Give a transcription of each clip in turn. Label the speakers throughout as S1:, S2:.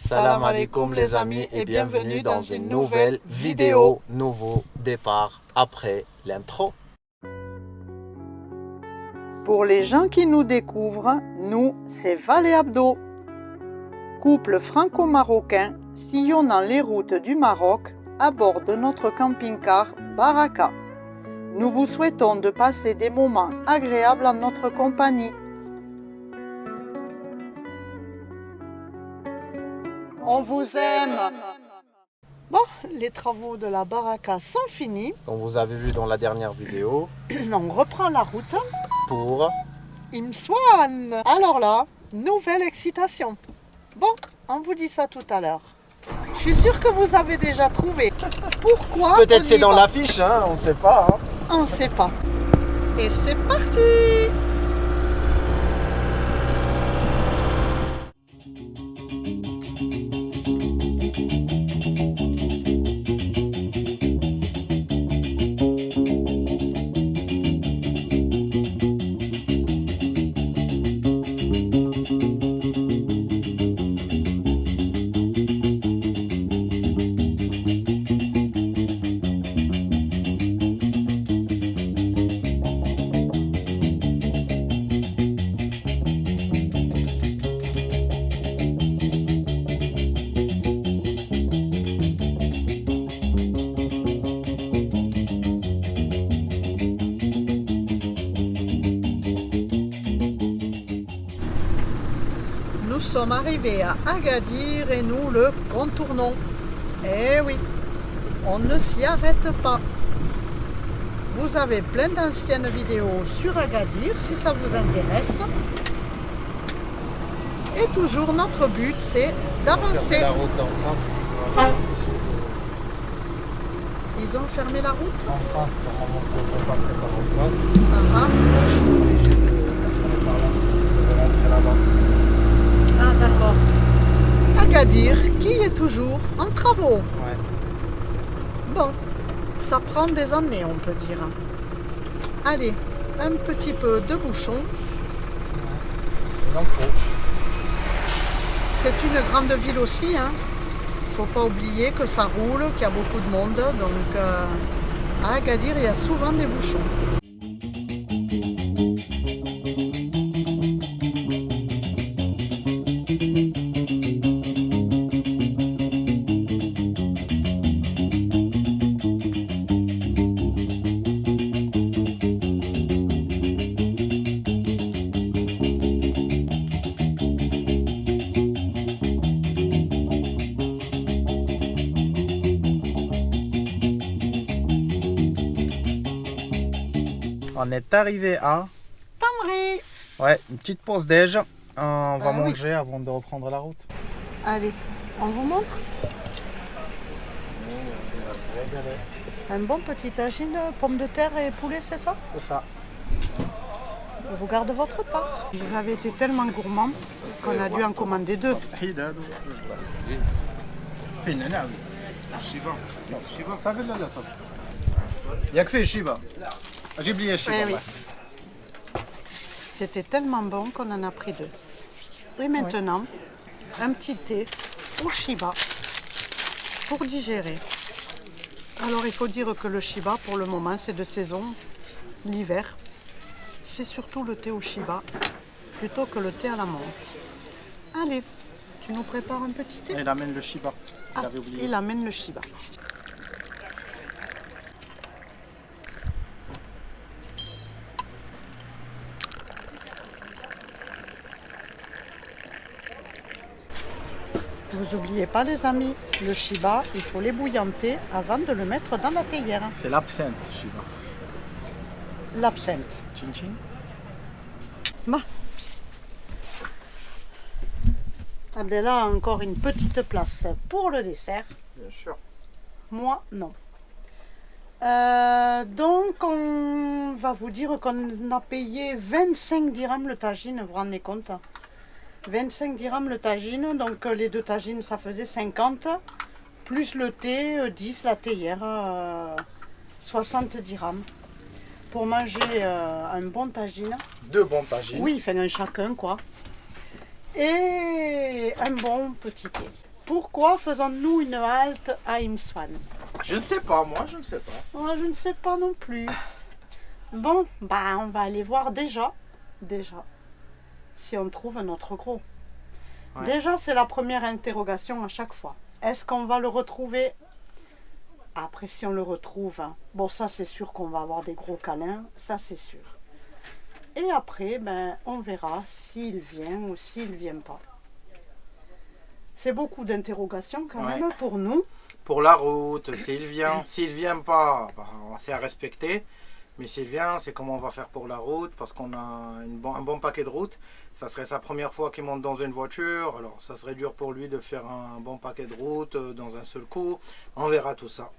S1: Salam alaikum les amis et bienvenue dans une nouvelle vidéo, nouveau départ après l'intro.
S2: Pour les gens qui nous découvrent, nous, c'est Val et Abdo. Couple franco-marocain sillonnant les routes du Maroc à bord de notre camping-car Baraka. Nous vous souhaitons de passer des moments agréables en notre compagnie. On vous aime. Bon, les travaux de la Baraka sont finis.
S1: Comme vous avez vu dans la dernière vidéo,
S2: On reprend la route.
S1: pour
S2: Imswan. Alors là, nouvelle excitation. Bon, on vous dit ça tout à l'heure. Je suis sûre que vous avez déjà trouvé. Pourquoi
S1: peut-être
S2: on
S1: c'est
S2: y
S1: dans
S2: va.
S1: l'affiche, hein, on sait pas. Hein.
S2: On ne sait pas. Et c'est parti. Nous sommes arrivés à Agadir et nous le contournons. Eh oui, on ne s'y arrête pas. Vous avez plein d'anciennes vidéos sur Agadir si ça vous intéresse. Et toujours notre but c'est d'avancer.
S1: La route en face.
S2: Ils ont fermé la route.
S1: En face, normalement, on peut passer par en face.
S2: Ah,
S1: Je suis obligé de rentrer par là. Je vais rentrer là-bas.
S2: ah d'accord. Agadir qui est toujours en travaux.
S1: Ouais.
S2: Bon, ça prend des années on peut dire. Allez, un petit peu de bouchon.
S1: Il en faut.
S2: C'est une grande ville aussi, hein. Faut pas oublier que ça roule, qu'il y a beaucoup de monde, donc à Agadir il y a souvent des bouchons.
S1: On est arrivé à...
S2: Tamri.
S1: Ouais, une petite pause déj. On va
S2: Ah oui.
S1: manger avant de reprendre la route.
S2: Allez, on vous montre
S1: On va se régaler.
S2: un bon petit tagine, pommes de terre et poulet, c'est ça?
S1: C'est ça.
S2: Je vous garde votre part. Vous avez été tellement gourmands qu'on a dû en commander deux.
S1: صافي لا صافي ياك فيه الشيبه اجيب لي الشيبه
S2: Eh oui. C'était tellement bon qu'on en a pris deux. Et maintenant, un petit thé au shiba pour digérer. Alors il faut dire que le shiba pour le moment c'est de saison, l'hiver. C'est surtout le thé au shiba plutôt que le thé à la menthe. Allez, tu nous prépares un petit thé?
S1: il amène le shiba.
S2: Ah, il amène le shiba. Vous n'oubliez pas les amis, le shiba, il faut l'ébouillanter avant de le mettre dans la théière.
S1: C'est l'absinthe, shiba.
S2: L'absinthe.
S1: Chin chin.
S2: Bon. Abdella a encore une petite place pour le dessert.
S1: Bien sûr.
S2: Moi, non. Donc, on va vous dire qu'on a payé 25 dirhams le tagine, vous vous rendez compte? 25 dirhams le tagine, donc les deux tagines, ça faisait 50. Plus le thé, 10, la théière, 60 dirhams. Pour manger un bon tagine.
S1: Deux bons tagines.
S2: Oui, enfin un chacun, quoi. et un bon petit thé. Pourquoi faisons-nous une halte à Imswan?
S1: Je ne sais pas, moi, je ne sais pas.
S2: Moi, je ne sais pas non plus. Bon, bah, on va aller voir déjà, si on trouve notre gros.
S1: Ouais.
S2: Déjà, c'est la première interrogation à chaque fois. Est-ce qu'on va le retrouver? Après, si on le retrouve, bon, ça c'est sûr qu'on va avoir des gros câlins, ça c'est sûr. Et après, ben, on verra s'il vient ou s'il ne vient pas. C'est beaucoup d'interrogations quand même pour nous.
S1: Pour la route, s'il vient pas, bah, c'est à respecter. Mais s'il vient, c'est comment on va faire pour la route, parce qu'on a un bon paquet de routes. Ça serait sa première fois qu'il monte dans une voiture, alors ça serait dur pour lui de faire un bon paquet de routes dans un seul coup. On verra tout ça.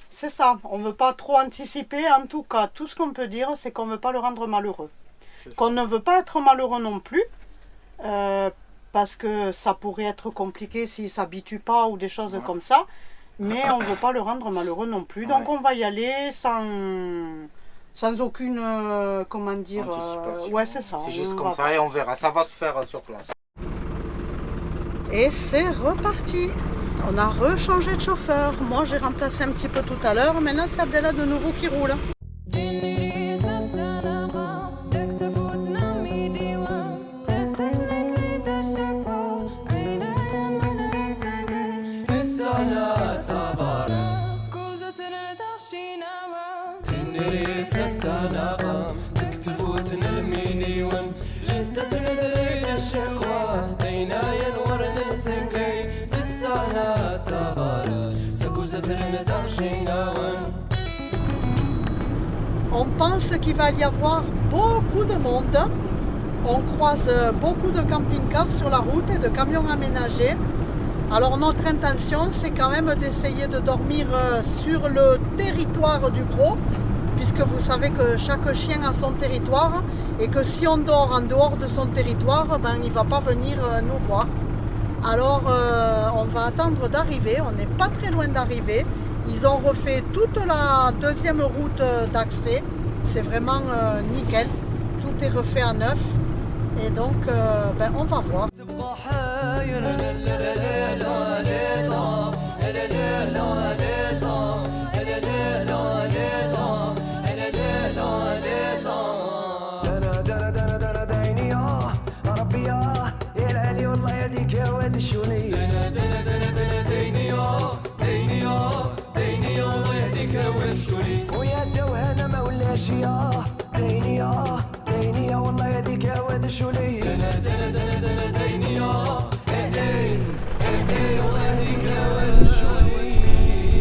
S2: C'est ça, on ne veut pas trop anticiper. En tout cas, tout ce qu'on peut dire, c'est qu'on ne veut pas le rendre malheureux. Qu'on ne veut pas être malheureux non plus, parce que ça pourrait être compliqué s'il ne s'habitue pas ou des choses comme ça. Mais on ne veut pas le rendre malheureux non plus. Donc on va y aller sans aucune, comment dire, ouais, c'est ça.
S1: C'est juste comme ça et on verra, ça va se faire sur place.
S2: Et c'est reparti. On a rechangé de chauffeur. Moi j'ai remplacé un petit peu tout à l'heure, maintenant c'est Abdella de nouveau qui roule. On pense qu'il va y avoir beaucoup de monde. On croise beaucoup de camping-cars sur la route et de camions aménagés. Alors notre intention, c'est quand même d'essayer de dormir sur le territoire du gros, puisque vous savez que chaque chien a son territoire et que si on dort en dehors de son territoire, ben, il ne va pas venir nous voir. Alors on va attendre d'arriver, on n'est pas très loin d'arriver. Ils ont refait toute la deuxième route d'accès, c'est vraiment nickel, tout est refait à neuf et donc ben, on va voir.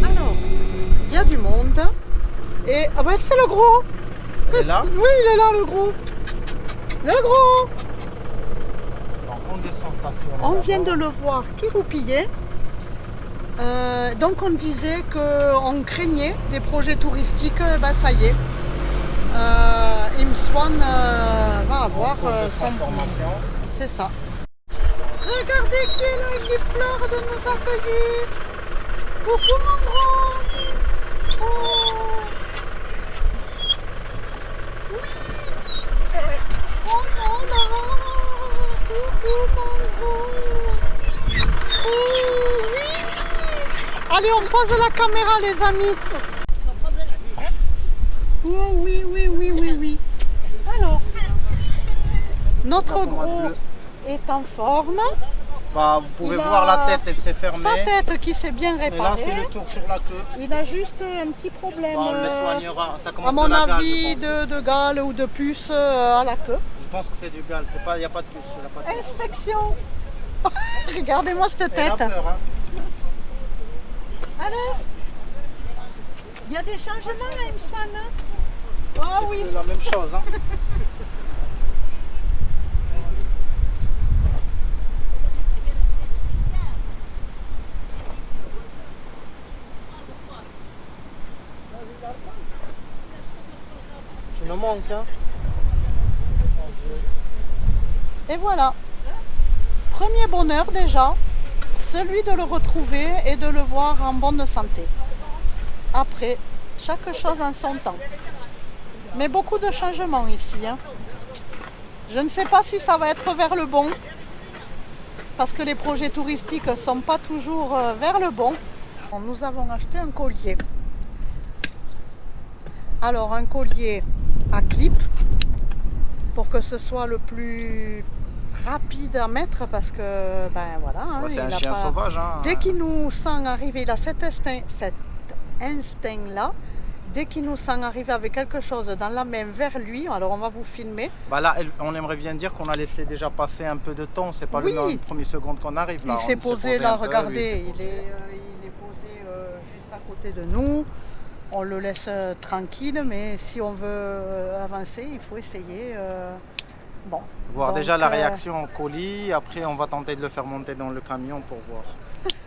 S2: Alors, il y a du monde et ah ben c'est le gros.
S1: Il est là?
S2: Oui, il est là le gros. Le gros.
S1: Donc on descend station.
S2: On vient de le voir qui roupillait. Donc on disait qu'on craignait des projets touristiques, ben ça y est. Imswan va avoir son... C'est ça. Regardez qui est là, il pleure de nous accueillir. Coucou mon grand. Oh. Oui. Oh non, non. Coucou mon gros. Oh oui. Allez, on pose la caméra les amis. Oh oui, oui, oui, oui, oui. Alors, notre gros est en forme.
S1: Bah, vous pouvez voir la tête, elle s'est fermée.
S2: Sa tête qui s'est bien
S1: Mais là,
S2: réparée.
S1: c'est le tour sur la queue.
S2: Il a juste un petit problème.
S1: Bon, on le soignera. Ça commence
S2: à mon
S1: de la gale,
S2: avis,
S1: je pense.
S2: de gale ou de puce à la queue.
S1: Je pense que c'est du gale. Il n'y a pas de puce. Il y a pas de puce.
S2: Inspection. Regardez-moi cette
S1: Elle a
S2: tête.
S1: peur, hein.
S2: Alors, il y a des changements à Imswan. Oh oui.
S1: C'est la même chose. Hein. Tu me manques, hein.
S2: Et voilà. Premier bonheur déjà, celui de le retrouver et de le voir en bonne santé. Après, chaque chose en son temps. Mais beaucoup de changements ici. Hein. Je ne sais pas si ça va être vers le bon. parce que les projets touristiques ne sont pas toujours vers le bon. Nous avons acheté un collier. Alors un collier à clip pour que ce soit le plus rapide à mettre parce que ben voilà. Hein,
S1: c'est un chien sauvage. Hein.
S2: Dès qu'il nous sent arriver, il a cet instinct là. Dès qu'il nous sent arriver avec quelque chose dans la main vers lui, alors on va vous filmer.
S1: Bah là, on aimerait bien dire qu'on a laissé déjà passer un peu de temps. C'est pas le premier seconde qu'on arrive là.
S2: Il s'est posé là, regardez, il est posé juste à côté de nous. On le laisse tranquille, mais si on veut avancer, il faut essayer. Bon.
S1: Voir déjà la réaction au colis. Après, on va tenter de le faire monter dans le camion pour voir.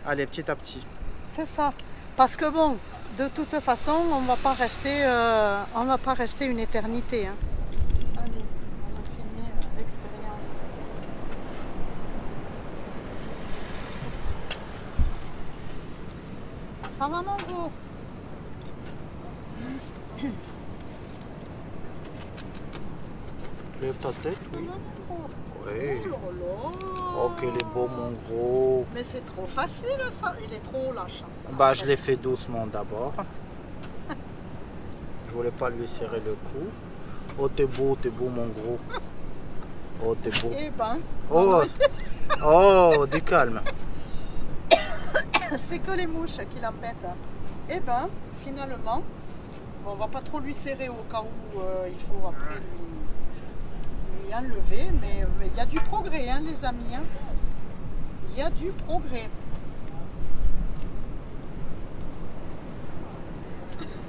S1: Allez, petit à petit.
S2: C'est ça. Parce que bon, de toute façon, on va pas rester une éternité. Hein. Allez, on va filmer l'expérience. Ça va, mon gros?
S1: Lève ta tête, oui. Oui.
S2: Oh,
S1: oh, qu'il est beau, mon gros.
S2: Mais c'est trop facile, ça. Il est trop lâche.
S1: Bah, je l'ai fait doucement d'abord. Je voulais pas lui serrer le cou. Oh, t'es beau, mon gros. Oh, t'es beau.
S2: Eh ben.
S1: Oh, oh, du calme.
S2: C'est que les mouches qui l'embêtent. Eh ben, finalement, on va pas trop lui serrer au cas où il faut après lui enlever. Mais il y a du progrès, hein, les amis. Hein. Il y a du progrès.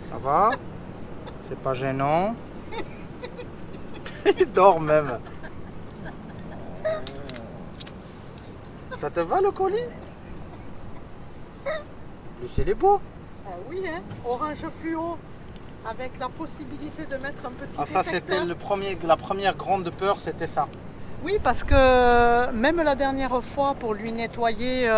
S1: Ça va? C'est pas gênant? Il dort même. Ça te va le colis? Lui, c'est les beau.
S2: Ah oui, hein, orange fluo. Avec la possibilité de mettre un petit
S1: ça c'était la première grande peur, c'était ça.
S2: Oui, parce que même la dernière fois pour lui nettoyer,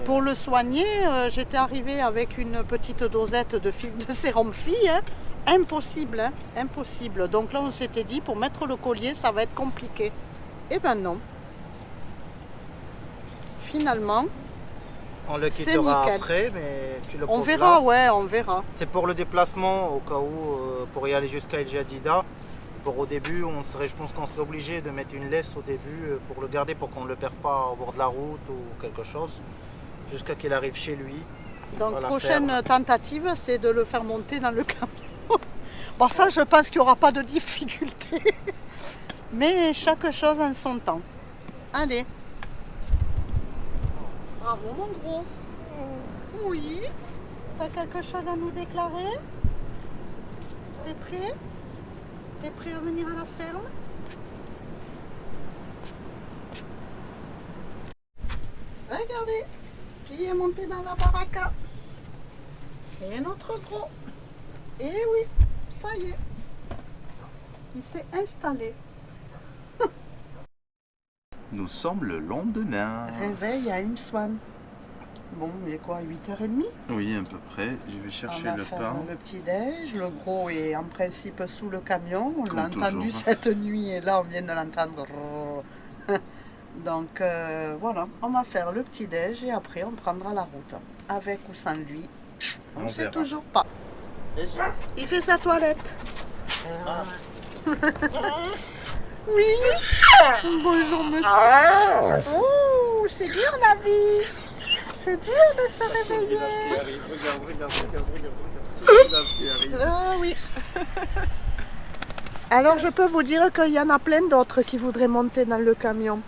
S2: pour le soigner, j'étais arrivée avec une petite dosette de sérum fille. Hein. Impossible, hein, impossible. Donc là on s'était dit pour mettre le collier ça va être compliqué. Eh ben non. Finalement.
S1: On le quittera après, mais tu le poses
S2: on verra,
S1: là.
S2: Ouais, on verra.
S1: C'est pour le déplacement, au cas où, pour y aller jusqu'à El Jadida. Pour au début, je pense qu'on serait obligé de mettre une laisse au début pour le garder, pour qu'on ne le perde pas au bord de la route ou quelque chose, jusqu'à qu'il arrive chez lui.
S2: Donc prochaine tentative, c'est de le faire monter dans le camion. Bon ça, je pense qu'il n'y aura pas de difficulté. Mais chaque chose en son temps. Allez. Bravo mon gros. Oui. T'as quelque chose à nous déclarer? T'es prêt? T'es prêt à venir à la ferme? Regardez, qui est monté dans la baraka? C'est notre gros. Eh oui, ça y est. Il s'est installé.
S3: Nous sommes le lendemain.
S2: Réveil à Imswan. Bon, il est quoi, 8h30?
S3: Oui, à peu près. Je vais chercher le pain.
S2: Le petit-déj. Le gros est en principe sous le camion. On l'a entendu
S3: toujours.
S2: cette nuit et là on vient de l'entendre. Donc voilà, on va faire le petit-déj et après on prendra la route. Avec ou sans lui, on ne sait toujours pas. Il fait sa toilette. Oui. Bonjour monsieur. Oh, c'est dur la vie. C'est dur de se réveiller. Regarde. Ah oui. Alors je peux vous dire qu'il y en a plein d'autres qui voudraient monter dans le camion.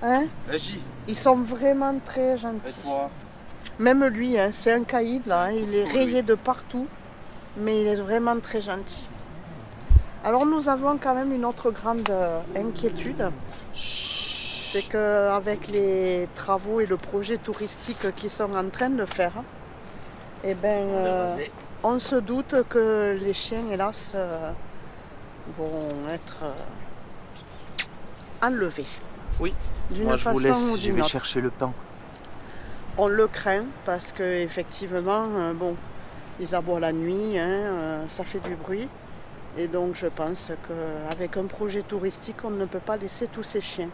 S2: Hein? Ils sont vraiment très gentils. Même lui, hein, c'est un caïd là, hein, il est rayé de partout, mais il est vraiment très gentil. Alors nous avons quand même une autre grande inquiétude, c'est qu'avec les travaux et le projet touristique qu'ils sont en train de faire, eh ben, on se doute que les chiens, hélas, vont être enlevés.
S1: Oui,
S3: moi je vous laisse, je vais chercher le pain.
S2: On le craint parce qu'effectivement, bon, ils aboient la nuit, hein, ça fait du bruit. Et donc je pense qu'avec un projet touristique, on ne peut pas laisser tous ces chiens.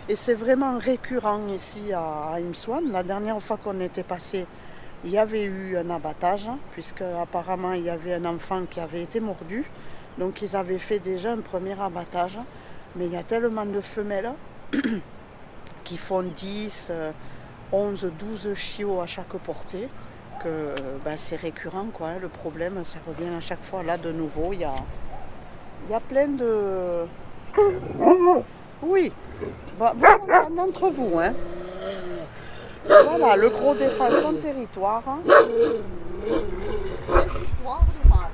S2: Et c'est vraiment récurrent ici à Imswan. La dernière fois qu'on était passé, il y avait eu un abattage, puisque apparemment il y avait un enfant qui avait été mordu. Donc ils avaient fait déjà un premier abattage. Mais il y a tellement de femelles qui font 10, 11, 12 chiots à chaque portée que c'est récurrent, quoi. Le problème, ça revient à chaque fois. Là, de nouveau, il y a plein de... Oui, d'entre vous, hein. Voilà, le gros défend son territoire. Hein. Les histoires du mal.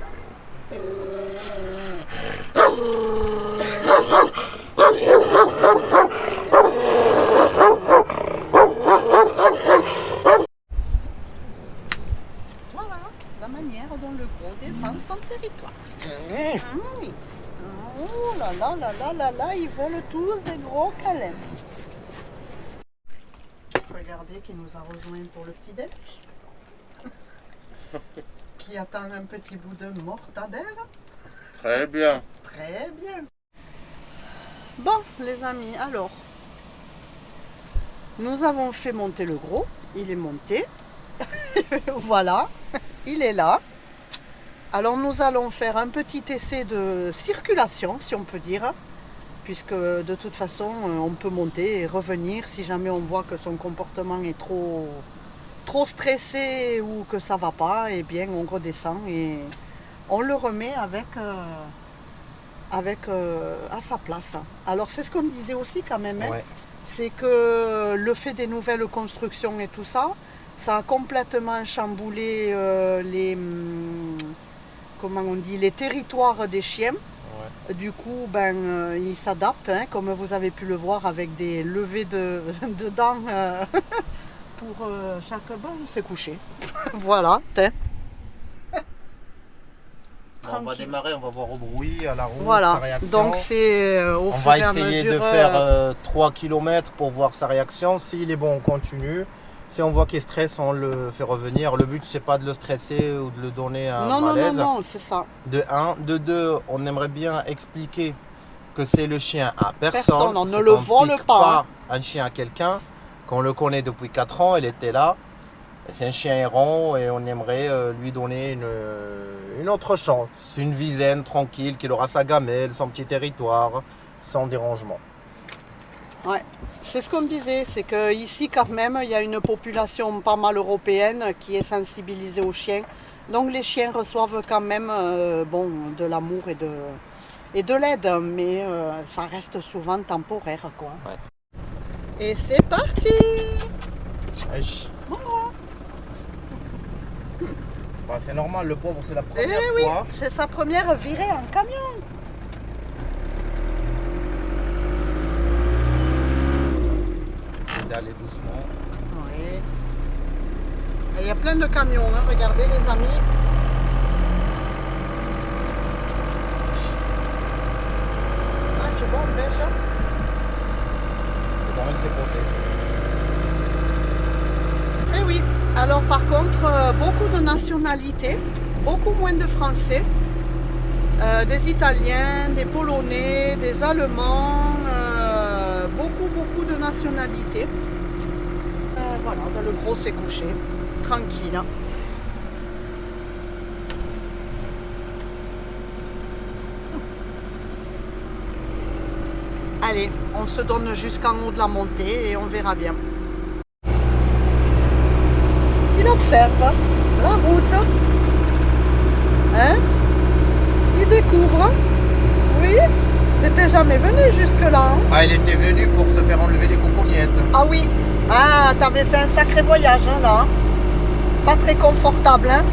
S2: Voilà la manière dont le gros défend son territoire. Oui. Oh là là là là là là, ils veulent tous des gros câlins. Regardez qui nous a rejoint pour le petit déj. Qui attend un petit bout de mortadelle.
S3: Très bien.
S2: Très bien. Bon, les amis, alors, nous avons fait monter le gros. Il est monté. Voilà, il est là. Alors, nous allons faire un petit essai de circulation, si on peut dire, puisque de toute façon, on peut monter et revenir si jamais on voit que son comportement est trop stressé ou que ça va pas, et bien on redescend et on le remet à sa place. Alors c'est ce qu'on disait aussi quand même, hein,
S1: Ouais.
S2: c'est que le fait des nouvelles constructions et tout ça, ça a complètement chamboulé les territoires des chiens.
S1: Ouais.
S2: Du coup, ils s'adaptent, hein, comme vous avez pu le voir, avec des levées de dents pour chaque banc, c'est couché. Voilà, t'es.
S1: On va démarrer, on va voir au bruit, à la route, sa
S2: Voilà,
S1: réaction.
S2: donc c'est au
S1: On
S2: fur
S1: va
S2: et à
S1: essayer
S2: mesure.
S1: de faire 3 km pour voir sa réaction. S'il est bon, on continue. Si on voit qu'il stresse, on le fait revenir. Le but, c'est pas de le stresser ou de le donner un
S2: Non,
S1: malaise.
S2: non, c'est ça.
S1: De 1. De 2, on aimerait bien expliquer que c'est le chien à personne.
S2: Personne, on ne
S1: C'est
S2: le
S1: qu'on
S2: vole
S1: pique
S2: pas,
S1: un chien à quelqu'un, qu'on le connaît depuis 4 ans, il était là. C'est un chien errant et on aimerait lui donner une autre chance. Une visaine tranquille, qu'il aura sa gamelle, son petit territoire, sans dérangement.
S2: Ouais. C'est ce qu'on disait, c'est qu'ici quand même, il y a une population pas mal européenne qui est sensibilisée aux chiens. Donc les chiens reçoivent quand même de l'amour et de l'aide, mais ça reste souvent temporaire, quoi.
S1: Ouais.
S2: Et c'est parti!
S1: Bah, c'est normal, le pauvre, c'est la première
S2: oui,
S1: fois.
S2: c'est sa première virée en camion.
S1: Essayer d'aller doucement.
S2: Oui. Et il y a plein de camions, hein. Regardez les amis. Ah, tu vois, on pêche.
S1: C'est bon, il s'est posé.
S2: Eh oui, alors par contre, beaucoup de nationalités, beaucoup moins de Français, des Italiens, des Polonais, des Allemands, beaucoup de nationalités. Voilà, le gros s'est couché, tranquille. Allez, on se donne jusqu'en haut de la montée et on verra bien. Il observe la route, hein? Il découvre. Oui, t'étais jamais venu jusque-là, hein?
S1: Ah, il était venu pour se faire enlever les coucougnettes.
S2: Ah oui, ah, t'avais fait un sacré voyage, hein, là. Pas très confortable, hein?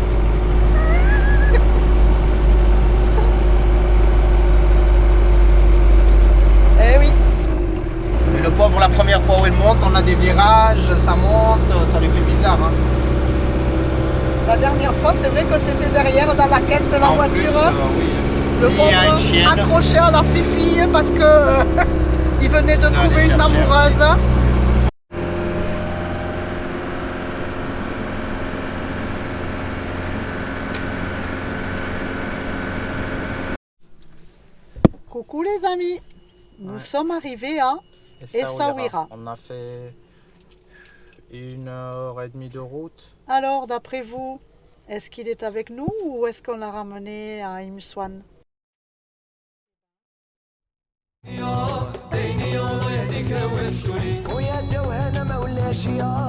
S2: Eh oui.
S1: Et le pauvre, la première fois où il monte, on a des virages, ça monte, ça lui fait bizarre. Hein.
S2: La dernière fois, c'est vrai que c'était derrière dans la caisse de la
S1: En
S2: voiture.
S1: plus, oui.
S2: Le
S1: Il y a une
S2: pauvre
S1: chienne.
S2: accroché à la fifille parce que il venait de
S1: Sinon,
S2: trouver
S1: aller
S2: une
S1: chercher un
S2: amoureuse. Coucou les amis, nous sommes arrivés à Essaouira.
S1: On a fait 1h30 de route.
S2: Alors, d'après vous, est-ce qu'il est avec nous ou est-ce qu'on l'a ramené à Imswan?
S4: بيني وبينك وامشولي ويا الدوهنة ما ولاش يا